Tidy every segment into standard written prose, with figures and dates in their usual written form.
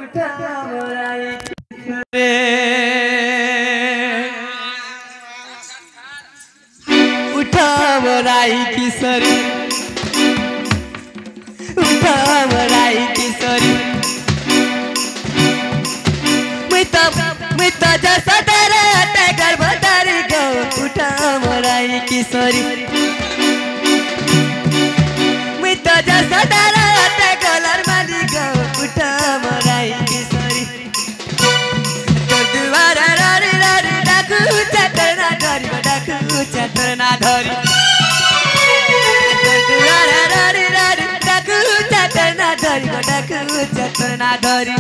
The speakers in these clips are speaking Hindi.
उठा मोराई उठा मोराई किशोरी उठा मोराई किशोरी मैं तो जैसा तेरे गर्भधारी गो उठा मोराई किशोरी मैं तो जैसा तेरे गलर माली गो उठा मोराई किशोरी तोर दुआरा रारी रारी डाकू चटना धरी डाकू चटना धरी तोर दुआरा रारी रारी डाकू चटना धरी डाकू चटना धरी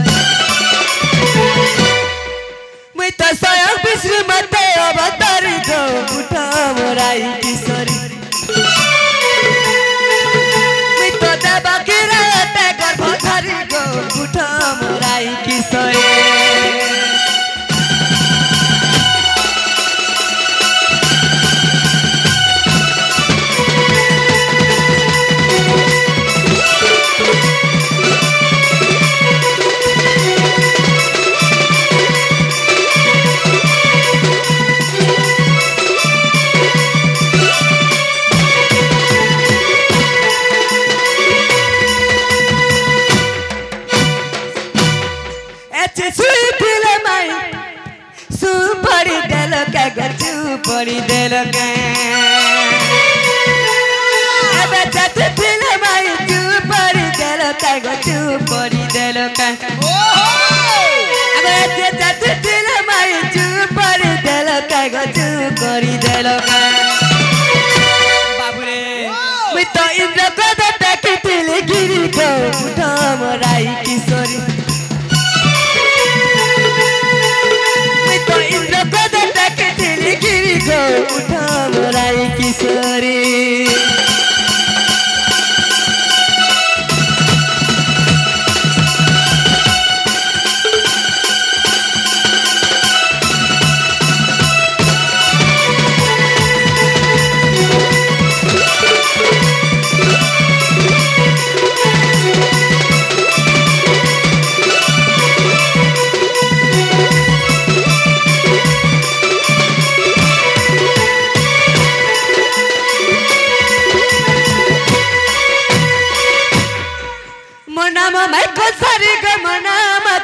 मैं तो स्वयं विष्णु मते अवतारी गो उठा मोराई किशोरी मैं तो देवकी रहते गर्भधारी गो उठा मोराई किशोरी पड़ी दिल के अब चट दिल माई तू पड़ी दिल के तू पड़ी दिल के अब चट दिल माई तू पड़ी दिल के तू पड़ी दिल के बाबू रे मैं तो इंद्र को देखी दिल गिरी को उठा मोराई किशोरी मैं तो इंद्र को देखी दिल गिरी को उठा मोराई किशोरी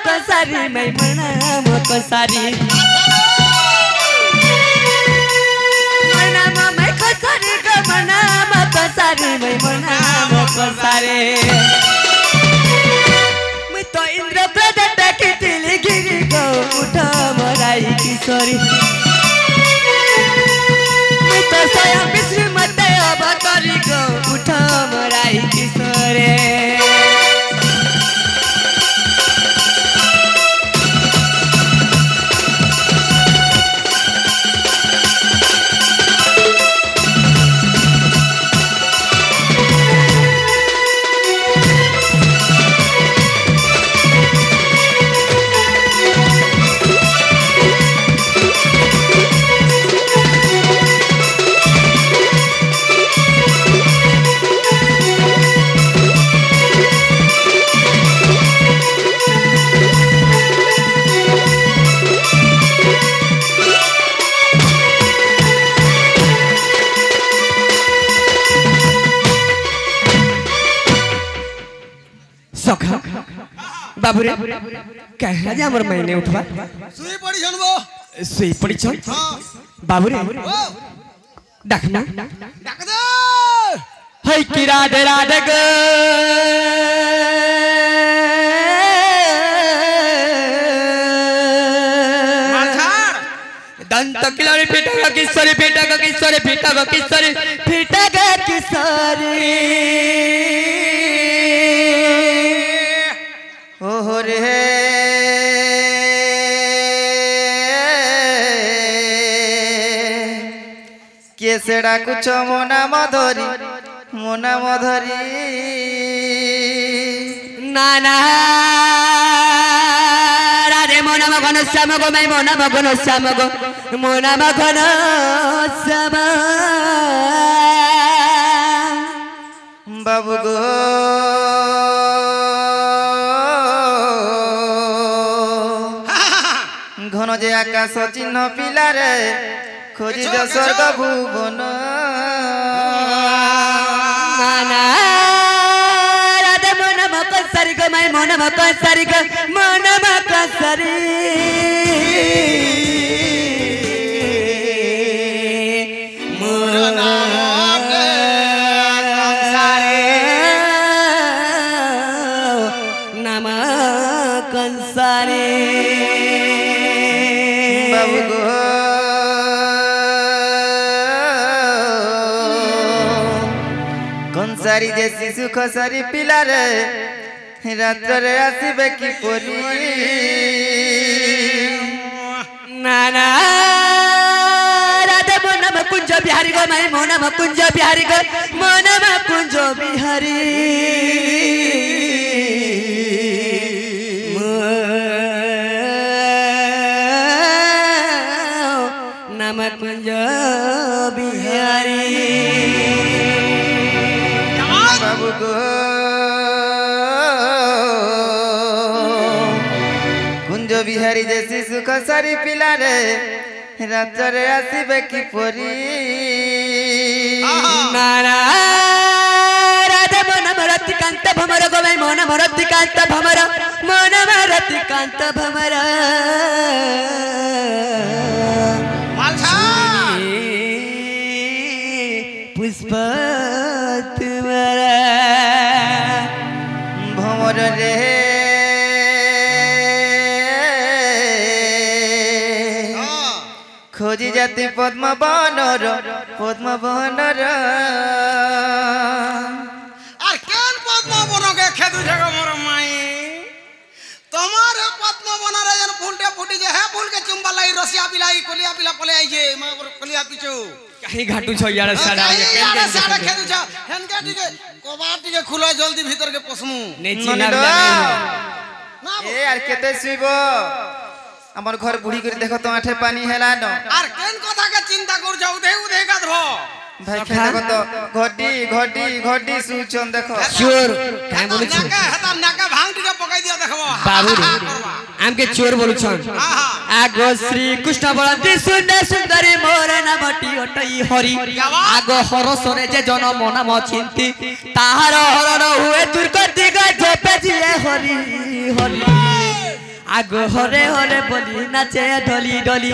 कोसारी मैं मनाम कोसारी मनाम मैं कोसारी को मनाम कोसारी मैं मनाम कोसारी मैं तो इंद्र प्रदत्त की दिल गिरी को उठा मोराई किशोरी मैं तो स्वयं विष्णु मते अवतारी को उठा मोराई किशोरी बाबू रे कहला जे हमर महीने उठवा सुई पड़ी छनबो सुई पड़ी छन हां बाबू रे देखना डाक दे हई की राधे राधे ग दंत किलरी पिटा किशोरी पिटा किशोरी पिटा किशोरी पिटा किशोरी ओहो रे केसेड़ा कुछ मोना मधुरी नाना राधे मोना मगन श्याम गो मैं मोना मगन श्याम गो मोना मगन श्याम बाबू गो যে আকাশ চিহ্ন পিলারে খোঁজি যে স্বর্গ ভুবন নানা রাধা মন মক সারি গো মাই মন মক সারি গো মন মক সারি বাবু গো কনসারি যে শিশু খসারি পিলারে রাত্রে আসিবে কি পরি নানা রাধা মন কুঞ্জ বিহারি গো মাই মন কুঞ্জ বিহারি গো মন কুঞ্জ বিহারি নাম কুঞ্জ বিহারি বাবু গো কুঞ্জ বিহারি যে শিশু খসারি পিলারে রাত্রে আসিবে কি পরি নানা রাধা মন মরতি কান্ত ভমর গো মাই মন মরতি কান্ত ভমর মন মরতি কান্ত ভমর পুষ্প তোমারা ভমর রে খোঁজি জাতি পদ্মবনর পদ্মবনর আর কেন পদ্মবনকে খেদু জায়গা মোর মাই তোমার পদ্মবনরে যেন ফুলটা ফুটি যে হ্যাঁ ফুলকে চুম্বা লাই রসিয়া পিলাই কলিয়া পিলা পলে আইছে মা কলিয়া পিছু কাহি ঘাটু ছ ইয়ার সাড়া ইয়ারে সাড়া খেদু ছ হেনকে টিকে কবাট টিকে খুলে জলদি ভিতরকে পসমু নে চিনা না এ আর কেতে শুইব আমার ঘর বুড়ি করে দেখো তো আঠে পানি হেলা ন আর কেন কথাকে চিন্তা করছ উধে উধে গাধব ভাই দেখো তো ঘটি ঘটি ঘটি সুচন দেখো চোর কাই বলছ নাকা হাতা নাকা ভাঙ টিকে পকাই দিয়া দেখব বাবু রে আমকে চোর বলছন আগো শ্রী কৃষ্ণ বলନ୍ତି সুন্দর সুন্দরী মোর নামটি অটই হরি আগো হরসরে যে জনম নাম চিন্তি তাহার হরণ হুয়ে দুর্গতি গা জপে জিয়ে হরি হরি আগো হরে হরে বলি নাচে ডলি ডলি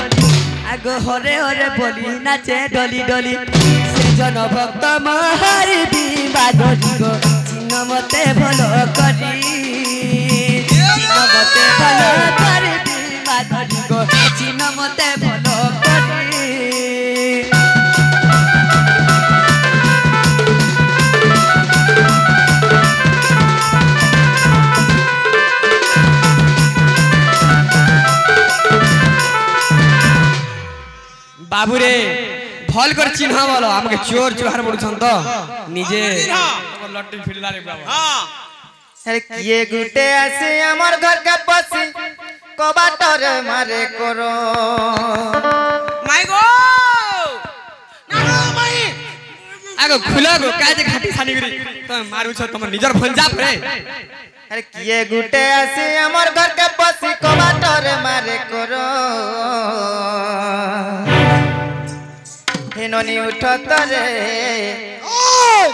আগো হরে হরে বলি নাচে ডলি ডলি সে জন ভক্ত মহারি বিবাদ গো চিহ্ন মতে ভাল করি চিহ্ন মতে ভাল করি বিবাদ গো চিহ্ন মতে ভাল করি বাবুরে ভল করে চিহ্ন বলো আমাকে চোর চোহার বলছন তো নিজে লট্টি ফিল্লারে বাবা আরে কিয়ে গুটে আসে আমার ঘর কে পসি কবাটরে মারে করো মাই গো না না মাই আগো খুলা গো কাজে ঘাটি সানি গরি তুমি মারুছ তোমার নিজর ভঞ্জা পরে আরে কিয়ে গুটে আসে আমার ঘর কে পসি কবাটরে মারে করো হেননি উঠত রে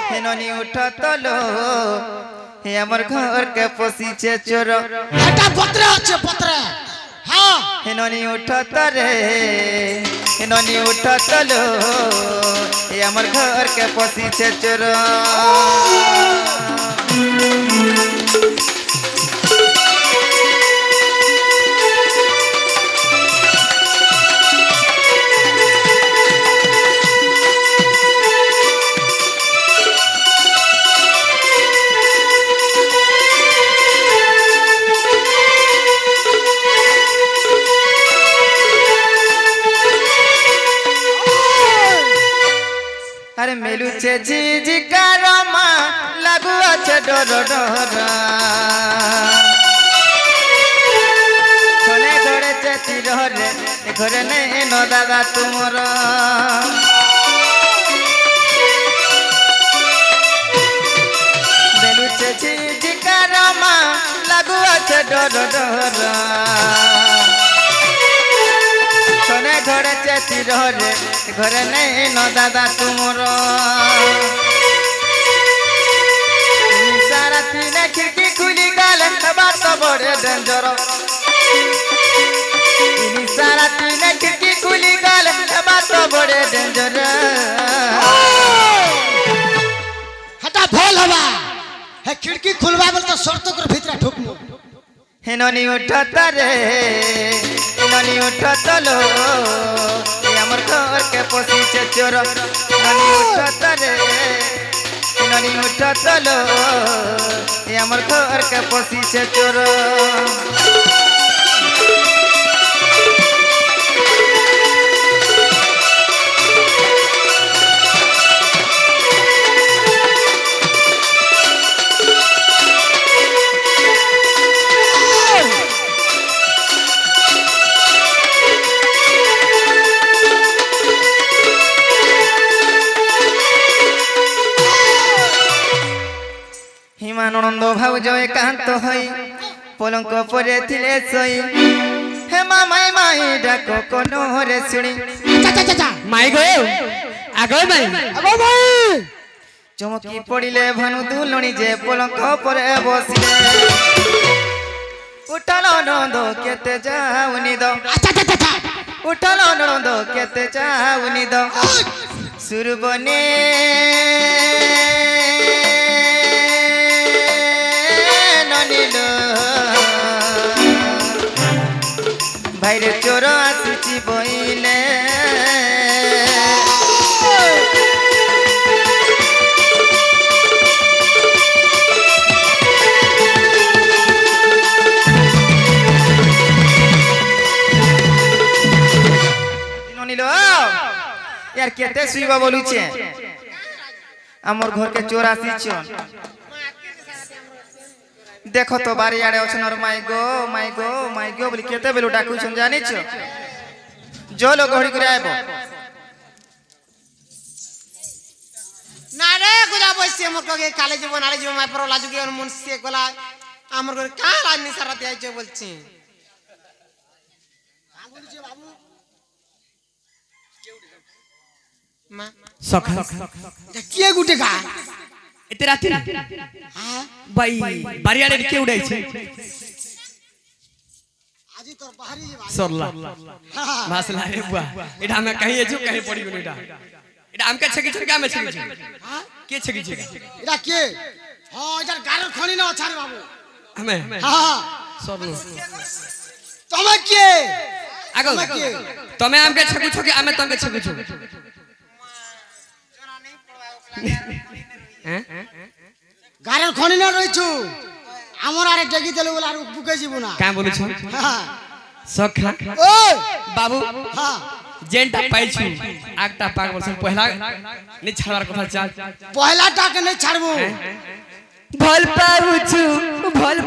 হেননি উঠত লো হে আমার ঘর কে পসিছে চোর এটা পত্রে আছে পত্রে হ্যাঁ হেননি উঠত রে হেননি উঠত লো হে আমার ঘর কে পসিছে চোর আরে মেলুছে ঝিঝিকার মা লাগু আছে ডর ডর ছনে ধরেছে তীরে ঘরে নেই ন দাদা তুমর মেলুছে ঝিঝিকার মা লাগু আছে ডর ডর सने घरे चेती रे घरे नहीं न दादा तुमर सारा तीन खिड़की खुली गल बात बड़े डेंजर सारा तीन खिड़की खुली गल बात बड़े डेंजर हटा भोल हवा है खिड़की खुलवा बोल तो शर्त कर भीतर ठोकमु हेननी उठत रे हेननी उठत लो ये हमर घर के पोसी छे चोर हेननी उठत रे हेननी उठत लो ये हमर घर के पोसी छे चोर हिमानंद भाउज एकांत हई पलंक परे थिले सोई हे माई माई डाको कोनो रे सुनी माई गो आगो माई चमकी पड़िले भानु दुलणी जे पलंक परे बसिले उठलो नंद केते जाउनी दो उठलो नंद केते जाउनी दो सुरबने भाईरे चोर आसुची बइले ननिलो यार केते सुइबा बोलू छे हमर घर के चोर आसीछन देखो तो बारी आड़े अछन और माई गो बोली केते बेलु डाकू छन जानि छ जो लो घड़ी करे आइबो ना रे गुजा बसि हमर के कॉलेज बनाले जीव माई पर लाजु के मन से गला हमर घर का लाज नि सारा दिया छ बोलछि का बोलछि बाबू मां सखा के गुटे का एते राती हां भाई बारियाड़े के उड़ाई छे आजी तो बाहरी जे सरला भासला रे बुआ एटा हम कहीं छु कहीं पड़ी गनो एटा एटा हम के छकी छका में छकी छ हां के छकी छ एटा के हां एटा गार खणी न अछारे बाबू हमें हां सरलो तमे के आगो तमे हम के छकु छ के हमें तम के छकु छ गार खणी न रहिछु हमर आरे डेगी देले बोला बुके जीबु ना का बोलु छ हां सखा ओ बाबू हां जेंटा पाइछु आगटा पाग वर्ष पहला नि छाड़ार कथा चाल पहला टाक नहीं छाड़बो भल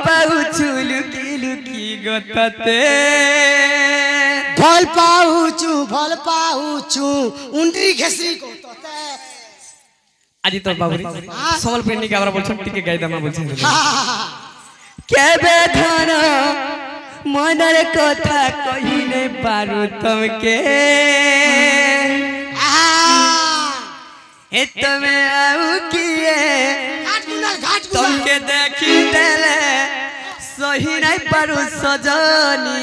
पाउछु लुकी लुकी गतते भल पाउछु उंडरी घेसरी को तते আজি তো বাবুরি সমলপুর নিকে আমরা বলছ টিকে গাইদামা বলছেন কেবে ধন মনের কথা কহি নাই পারু তমকে এ তুমি আউ কিয়ে তমকে দেখি দেলে সহি নাই পারু Sajani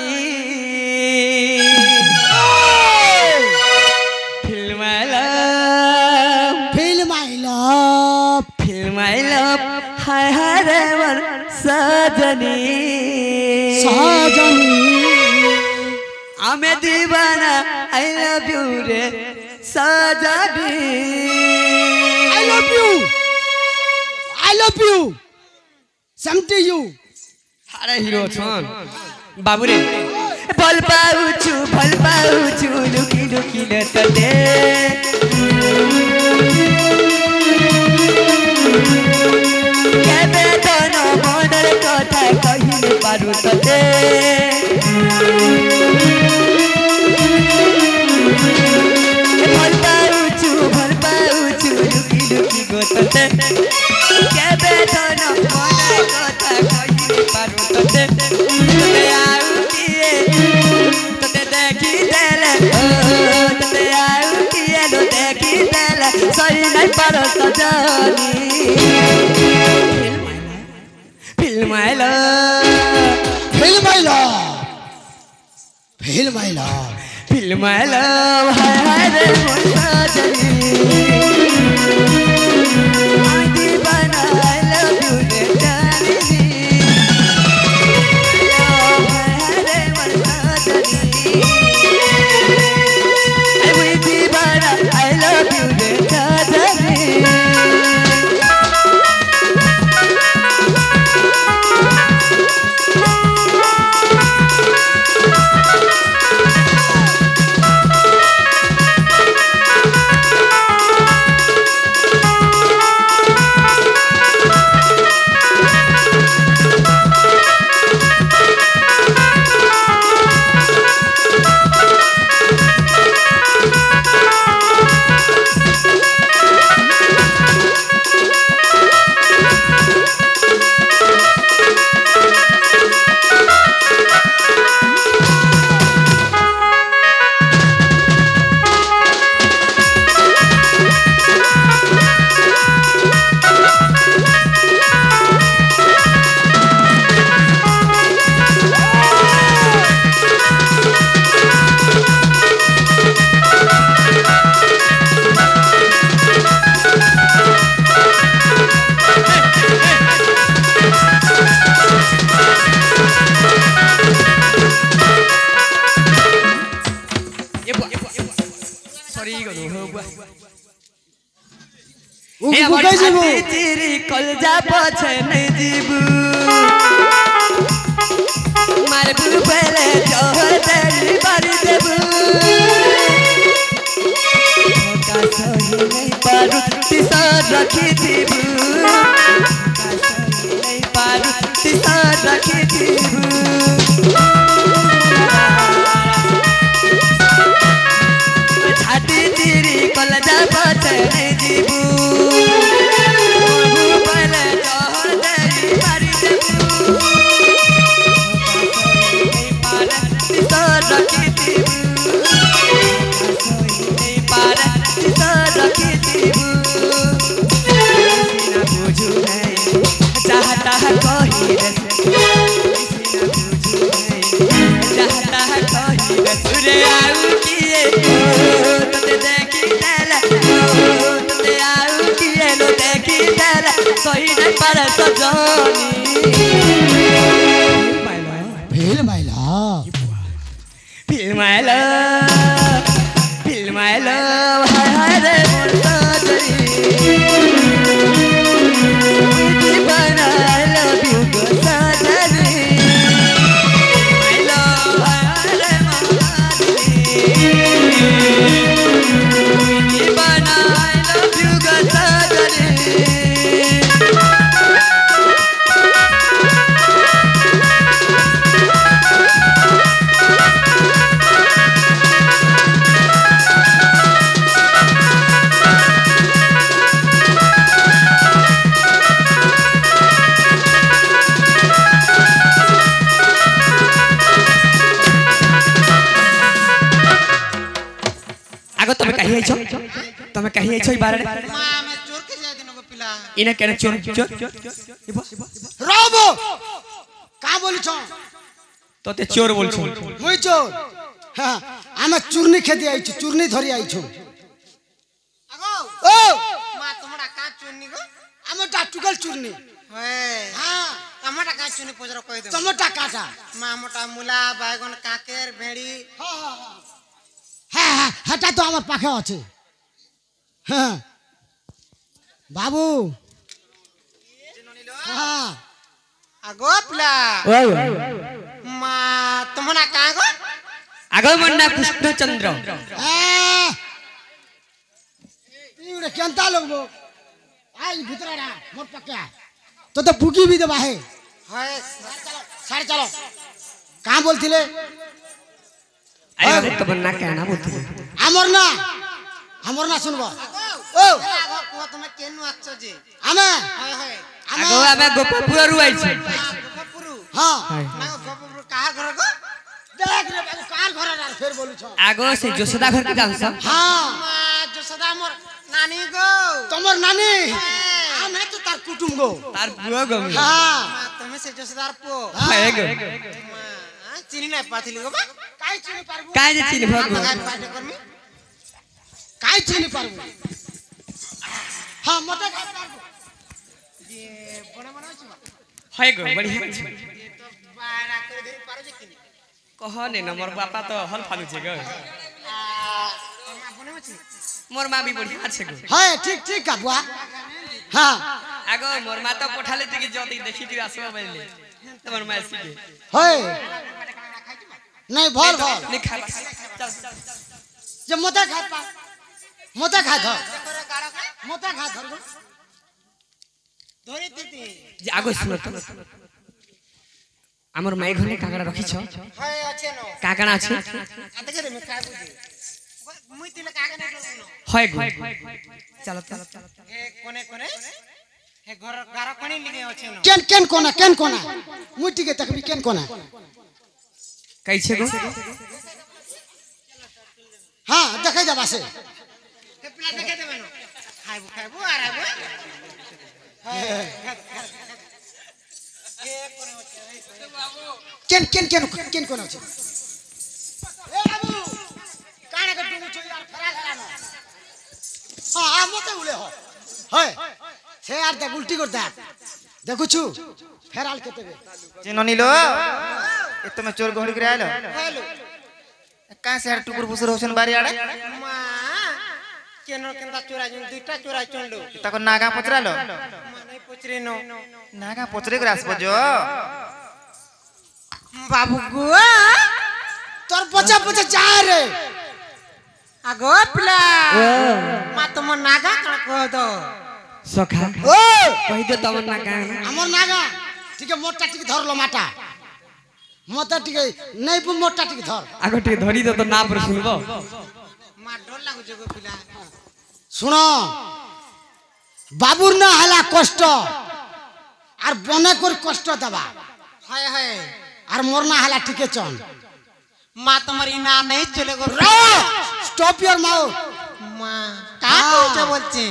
I love hi haravar sajani ame divana I love you re sajani I love you same to you अरे हीरो छन बाबू रे भल पाउछु लुकी लुकी लतते केबे तन मनर कथा कहिने पारु तते भल पाउछु लुकी लुकी गोतते केबे तन मनर कथा कहिने पारु तते तते आउ किए तते देखि देले Feel my love. Feel my love. Feel my love. Feel my love. Hai re Sajani. Deewana, I love you re Sajani. Hai re Sajani. Deewana, I love you re Sajani. कलजा पछे नहीं जीबू मारे बुबले जोहर तेरी बारी देबू का सही नहीं पारू तिसा रखी दीबू का सही नहीं पारू तिसा रखी दीबू छाती तेरी कलजा पछे नहीं जीबू चाहता है कोई चाहता है कोई तुझे आऊ किए तुझे देखी तेला तुझे आऊ किए लो देखी तेला कोई नहीं पर तो जानी Feel my love. Feel my love. Feel my love. Hai hai re Sajani. Deewana, I love you go Sajani. My love, hai hai re Sajani. Deewana, I love you go Sajani. तुम्हें कही है छो तुम्हें कही है छो बारे मां मैं चोर के जाय दिनो पिला इने केने चोर चोर रोबो का बोली छो तो ते चोर बोल छो मुई चोर हां आमे चूरनी खेती आई छु चूरनी धरी आई छु आगो ओ मां तमडा का चूरनी गो आमे टाटुकल चूरनी हे हां टमाटा का चूरनी पजरो कहि दे टमाटा काटा मां मोटा मूला बैगन काकेर भेड़ी हां हां হ্যাঁ হ্যাঁ এটা তো আমার পাখে আছে হ্যাঁ বাবু হ্যাঁ আগো প্লা ওই মা তোমরা কাগো আগো মন্না কৃষ্ণচন্দ্র ইউরে কেনতা লগবো আই ভিতরটা মোর পাকে তো তো বুকি বি দেবা হে হয় সাড়ে চলো কা বলছিলে আরে তো বন্না কেনা বলতে আমর না শুনবো ও আগো তুমি কেন আছো জি আমে হয় হয় আগো আমি গোপপুর রু আইছি গোপপুর हां ना गोपपुर काहार घर गो देख रे बाबू कार घर रे फेर बोलु छ আগো সে যশোদা ঘর কি জানছ हां যশোদা মোর नानी गो तमर नानी आमे तो तार कुटुम गो तार बुआ गो हां তুমি से जसदार पो हाय गो चिनी नहीं पाथिली गो बा काई चिनी पारबो काय जे चिनी भगो काई चिनी पारबो हां मते खाई पारबो ये बड़ा बड़ा छ हाय गो बढ़िया तो बारा कर दे पारो जे किनी कहने न मोर बापा तो हल फालू छे गो अपने मछली मोर माँ भी बढ़िया छे गो हाय ठीक ठीक का बुआ हां आगो मोर माँ तो कोठाले ती जति देखि ती आसबा बैले तमर माँ सीखे हाय नहीं भल भल नहीं खा चल जे मते खा पा मते खा धर मते खा धर धरे तीती जे आगो सुन त हमर माई घने काकड़ा रखी छ हाय अच्छे नो काकड़ा छ आ देखे रे मैं खा बुझी मुई तिले कागे नहीं नो हाय गो चल चल ए कोने कोने हे घर गारा कोने लिगे अच्छे नो केन कोना मुई टिके तकबी केन कोना कई छे गो हां देखे जाबा से ते पिला देखे देबे नो खाइबो आराबो केन कोना छ ए बाबू काने के डुगु छ यार फरा गला न हां मते उले हो हाय से यार देख उल्टी कर दे देखु छु फेराल केते बे चिनोनी लो ए तुम चोर गोहड़ी करे आलो हेलो का से टुकुर फुसुर होसन बारी आड़े मा केनो केनता चोरा जन दुईटा चोरा चंडो ताको नागा पचरालो मा नहीं पचरे नो नागा पचरे करे आसबो जो बाबू गो तोर पचा पचा जा रे आगो पिला मा तुम नागा कण कह दो सखा ओ कहि दे तमन ना का हमर नागा ठीक मोटा टिक धर लो माटा मोटा टिक नहीं पु मोटा टिक धर आगो टे धरी दे तो ना पर सुनबो मा डर लागु जगो पिला सुनो बाबूर ना हला कष्ट আর বনে করে কষ্ট দেবা হায় হায় আর মোর না হলা ঠিকই চন মা তোমার না নেই চলে গো স্টপ ইওর মাউথ মা কা কইতে বলছি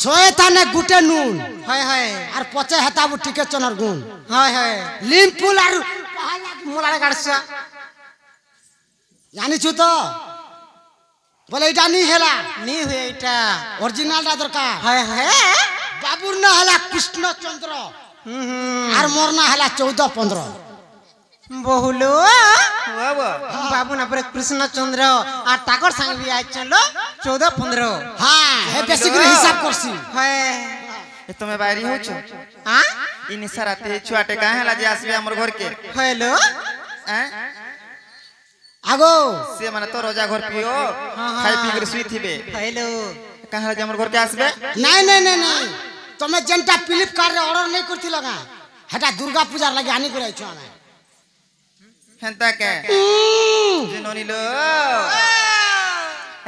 শয়তানে গুটে নুন হায় হায় আর পচে হেতাবু ঠিকই চনর গুণ হায় হায় লিম্পুল আর মোলারে গাড়ছা জানিছু তো বলে এটা নি হেলা নি হয়ে এটা অরিজিনালটা দরকার হায় হায় বাবুর না হলা কৃষ্ণচন্দ্র আর মোর না হলা 14-15 বহুলো बाबा बाबू ना पर कृष्णचंद्र আর টাকর संग भी आइ चलो 14-15 हां हे बेसिकली हिसाब करसी है ए तुम बारी हो छ हां इन सराते छुआटे का हला जे आसबे हमर घर के हेलो हैं आगो से माने तो रोजा घर पियो खाई पी कर सुई थिबे हेलो कहां जे हमर घर के आसबे नहीं তুমি যেনটা ফ্লিপকার্ট রে অর্ডার নাই করতি লাগা হেটা দুর্গা পূজার লাগি আনি করে আইছো আমি हेंता के जिनोनी लो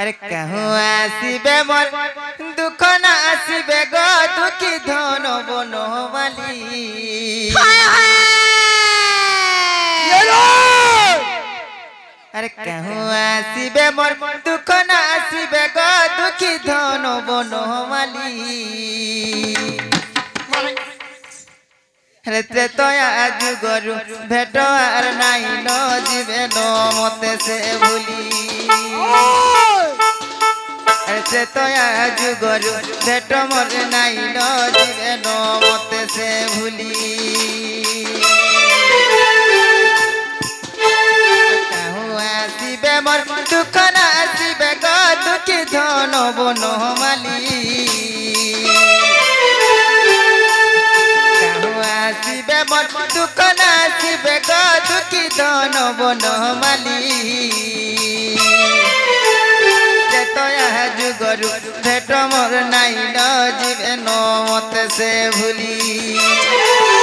अरे कहूँ आसीबे मोर दुख ना आसीबे गो दुखी धन बनो वाली अरे कहूँ आसीबे मोर दुख ना आसीबे गो दुखी धन बनो वाली रे तो आज गरु भेट आर नाई न जीवे न मते से भूली रे तो आज गरु भेट मोर नाई न जीवे न मते से भूली कहूँ आसीबे मोर दुख ना आसीबे गो दुखी धन बनो माली आसीबे मोर दुख ना आसीबे गो दुखी धन बनो माली जे तो आज गरु भेट मोर नाई न जीवे न मते से भूली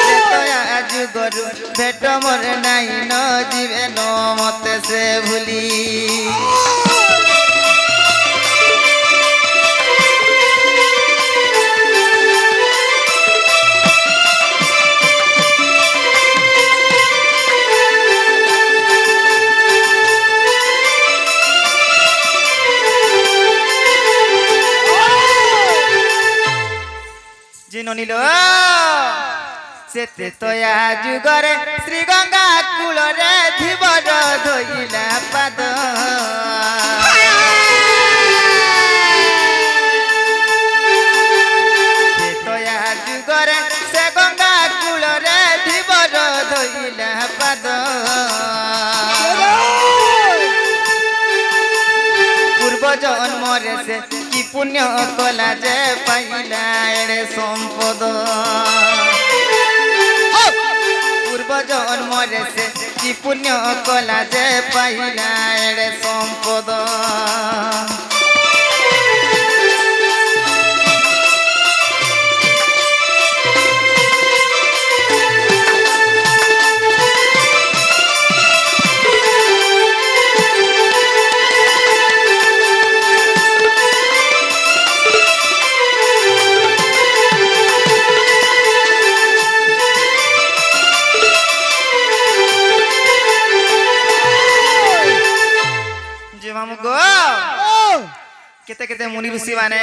जे तो आज गरु भेट मोर नाई न जीवे न मते से भूली जिनोनी लो सेते तया जुगरे श्री गंगा कूलरे धीवर धोइला पाद तया जुगरे से गंगा कूलरे धीवर धोइला पाद पूर्व जन्म रे से कि पुण्य कला जे पाइला एड़े संपद पूर्व जन्म रे से कि पुण्य कला जे पाइला एड़े संपद केते केते मुनि ऋषि माने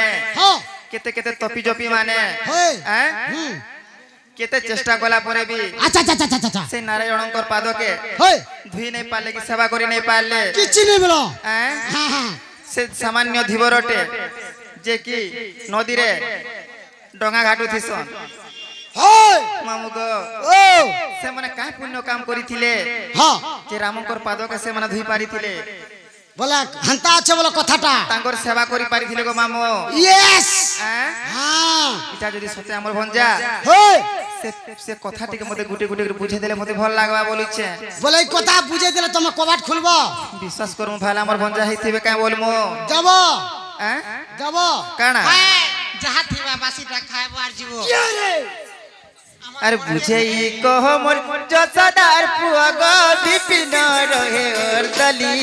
केते केते तपी जपी माने केते चेष्टा कला परे भी अच्छा अच्छा अच्छा अच्छा से नारायणकर पाद के धुई नहीं पाले कि सेवा करी नहीं पाले किछि नहीं बोलो से सामान्य धीवरटे जे कि नदी रे डंगा घाटू थिसन मामुगो से माने काहे पुण्य काम करिथिले जे रामकर पाद के से माने धुई पारिथिले बोला हंता अच्छे बोला कथाटा तांकर सेवा करी पारिथिले गो मामो यस हां इटा जदी सते हमर भंजा से कथा टिके मते गुटे गुटे बुझे देले मते भल लागबा बोलिछे बोले कथा बुझे देले तुम कबाट खुलबो विश्वास करू भाला हमर भंजा हिथिबे काहे बोलमो जाबो जाबो काना जहा थिबा बासीटा खायबो आर जीवो के रे अरे बुझे ई कह मोर जसदार पुआ गो विपिन रहे अर्दली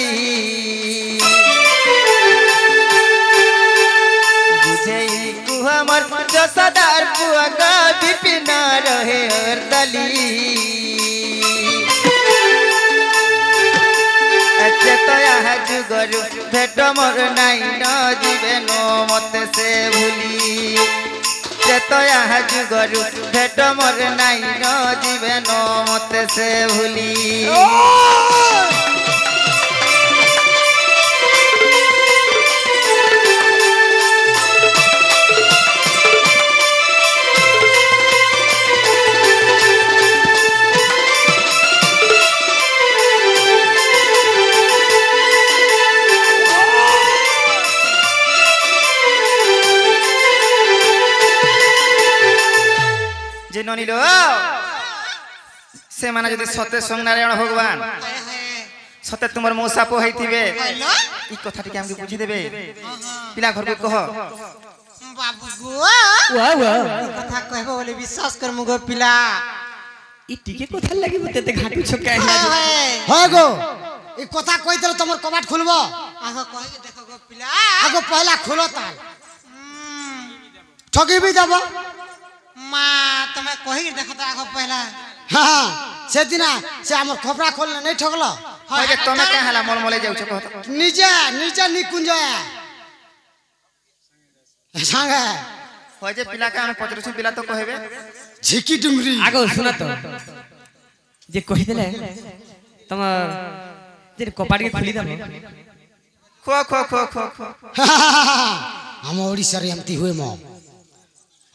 बुझे ई कह मोर जसदार पुआ गो विपिन रहे अर्दली अच्छे तो यह जुगरु भेट मोर नाई न जीवे नो मते से भूली तो यहाँ जुगरु भेट मोर नाई न जीवे न मते से भूली ननीलो से माने जदी सत्य संग नारायण भगवान सत्य तुमर मौसा पो हैथिबे ई कथा टिके हमके बुझी देबे पिला घर को कह बाबू गो वाह वाह कथा कहबो बोले विश्वास कर मुगो पिला ई टिके कथा लागि बते ते घाटू छका है गो ई कथा कहि देले तमर कबाट खुलबो आगो कहि के देखो गो पिला आगो पहला खोलो ताल ठगी भी जाबो मां तमे कहि के देखो त आगो पहला हां से दिना से हमर खोपड़ा खोलने नहीं ठगलो होय तमे के हला मोल मोले जाउ छ कह निजे निजे निकुंज संग होय जे पिला का हम पचरछु पिला तो कहबे झिकी डुमरी आगो सुन तो जे कहि देले तम जे कपाट के खुली दम खो खो खो खो खो हम ओडिसा रे हमती हुए मो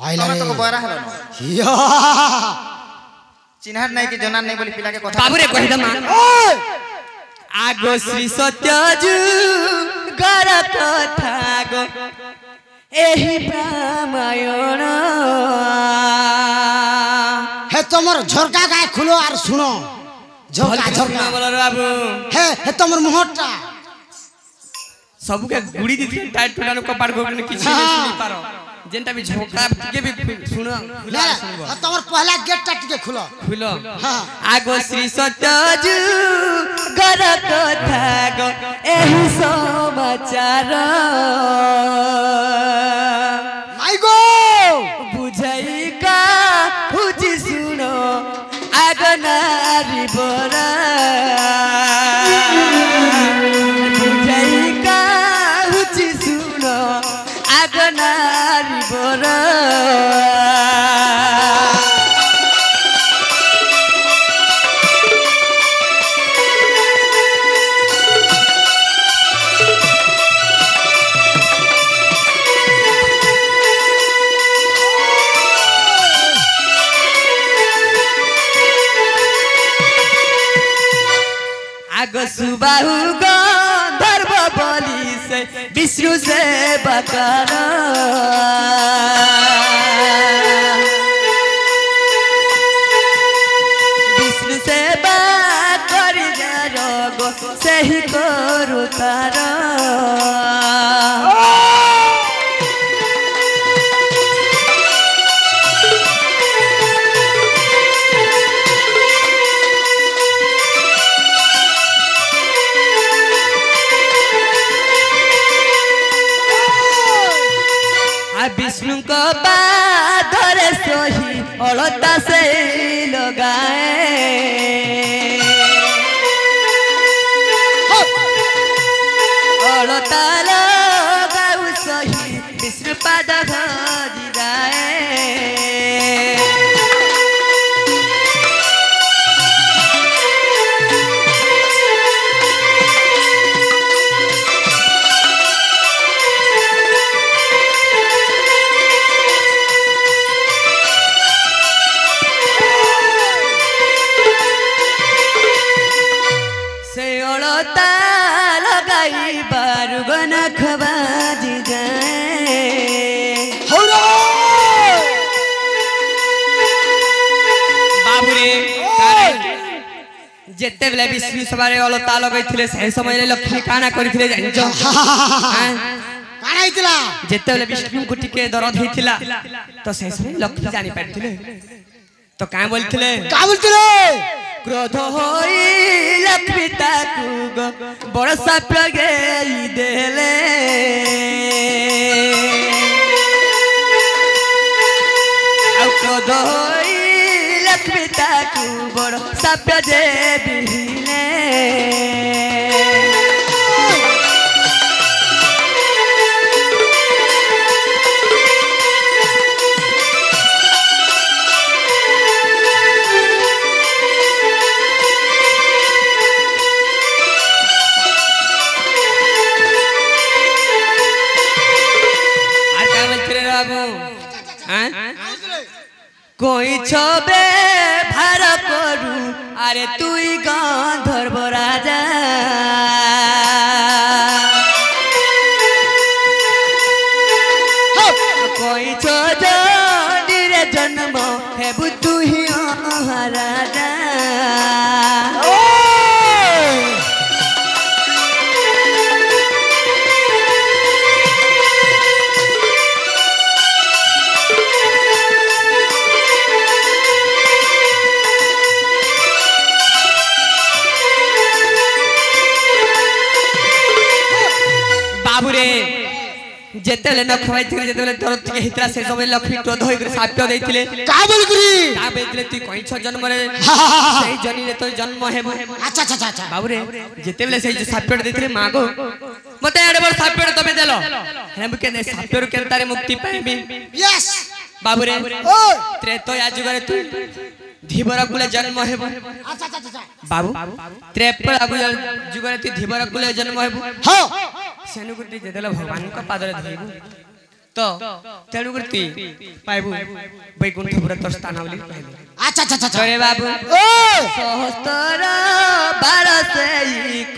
आइला तमे रे तो बरा हलो या चिन्हर नहीं कि जनार नहीं बोली पिला के कथा बाबू रे कहि दम आगो श्री सत्यजु गर कथा गो एही रामायण हे तमर झरका गाय खुलो आर सुनो झरका झरका बोल रे बाबू हे तमर मुहटा सब के गुड़ी दी टाइट टुटानो कपाट गो किछि नहीं सुनी पारो जेंटा भी झोका के भी सुनो ना तमर पहला गेट टट के खुलो खुलो हां आगो श्री सत्यजु गर कथा गो एही समाचार माई गो बुझाई का हुजी सुनो आगो नारी बोरा बुझाई का हुजी सुनो आगो नारी बोरा आग सुबाहु गंधर्व बलि से विष्णु से बकर विष्णु से बकर रोग से ही करू तार विष्णु को बाधर सोही अलता से लगाए अलता लगाऊ सोही विष्णु पाद घरी जाए जेते बेले विष्णु सवारे अलता लगैथिले से समय लक्ष्मी काना करिथिले जानिछो काना हितला जेते बेले विष्णु को टिके दरद हितला तो से समय लक्ष्मी जानि पाथिले तो का बोलथिले क्रोध होई लक्ष्मी ताकू बरसा प्रगेई देले आ क्रोध होई लक्ष्मी ताकू बरसा प्रगेई कोई छबे भार करू अरे तुई गंधर्व राजा कोई छोड़े जन्म हेबु तू ही राजा जेतेले न खवाई थिले जेतेले दरद के हितरा से समय लक्ष्मी क्रोध होई साप्य देथिले का बेतले तू कहि छ जन्म रे सही जनी रे तो जन्म हेबो अच्छा अच्छा अच्छा बाबू रे जेतेले सही जो साप्य देथिले मागो मते एडे बड़ साप्य तमे देलो हम के साप्य रो केतारे मुक्ति पाइबी यस बाबू रे ओ त्रेतो याजुगरे तू धीबर कुले जन्म हेबो अच्छा अच्छा अच्छा बाबू त्रेपर जुगरे तू धीबर कुले जन्म हेबो हां सेनु गुटी जेदेला भगवान का पादरे धइबु तो तेनु गुटी पाइबु बैकुंठपुर तो स्थान आवली अच्छा अच्छा अच्छा अरे बाबू ओ सहस्तर 12 से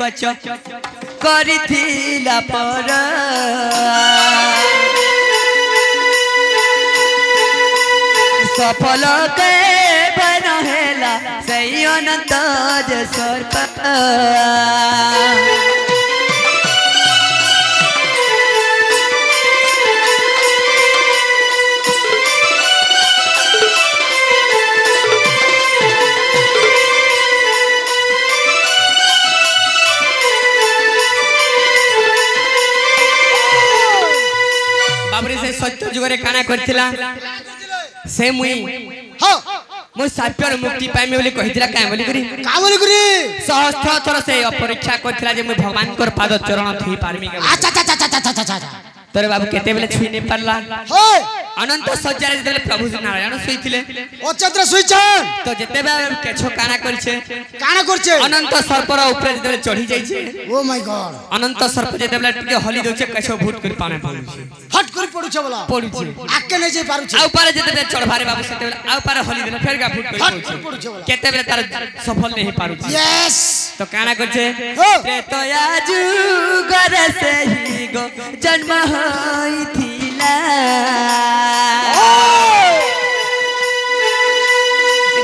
कच करिथिला पर सफल के बन हेला सही अनंत जे सर्प बाबरे से सत्य जुगरे काना करथिला से मुई हां मो साप्यर मुक्ति पाइमे बोली कहिथिला काहे बोली करी का बोली करी सहस्त्र थर से अपरीक्षा करथिला जे मुई भगवान कर पाद चरण थई पारमी के अच्छा अच्छा अच्छा अच्छा अच्छा तोरे बाबू केते बेले छुई नहीं पारला हे अनंत सज्जारे जेते प्रभु नारायण सोईथिले ओ चंद्र सुइछन तो जेते बे केछो काना करछे काना करछे अनंत सर्पर ऊपर जेते चढ़ी जाई छे ओ माय गॉड अनंत सर्प जेते बेले टिके हली दोछे केछो भूत कर पाने पाउछे हट कर पडुछे बोला पडुछे आके नै जे पारुछे आ ऊपर जेते बेले चढ़भारे बाबू सेते बेले आ ऊपर हली देले फेर गा भूत कर हट पडुछे पडुछे बोला केते बेले तार सफल नहीं पारुछे यस तो काना करछे हो तो आजू घर से ही गो जन्म होइथिला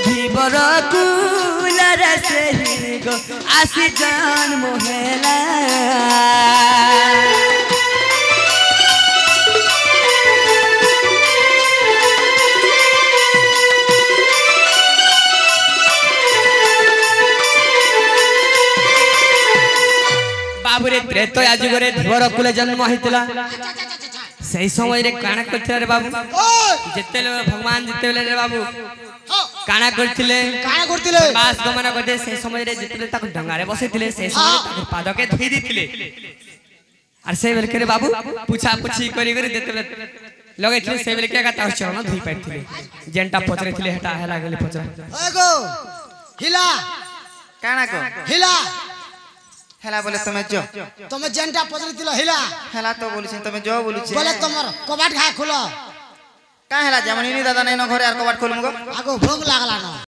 धीबर कुलर से ही गो आसी जन्म हेला बाबुरे त्रेतो आजुगरे धीवर कुले जन्म होइतिला सही समय रे काना करथिले रे बाबू जेतेले भगवान जेतेले रे बाबू काना करथिले काना करथिले बास गमन करते सही समय रे जेतेले ताको डंगारे बसैतिले सही समय ताको पादके धोई दिथिले आर से बेल करे बाबू पूछा पूछी करी करी जेतेले लगैथिले से बेल के का तार चरण धोई पाइथिले जेंटा पचरेथिले हेटा हेला गेले पचरा एगो हिला काना को हिला हेला बोले तमे जो तमे जेंटा पचरितिल हिला हेला तो बोलिछ तमे जो बोलिछ बोले तमर कबाट खा खोलो का हेला जेमन इनी दादा नै न घरे आर कबाट खोलमु गो आगो भोग लागला न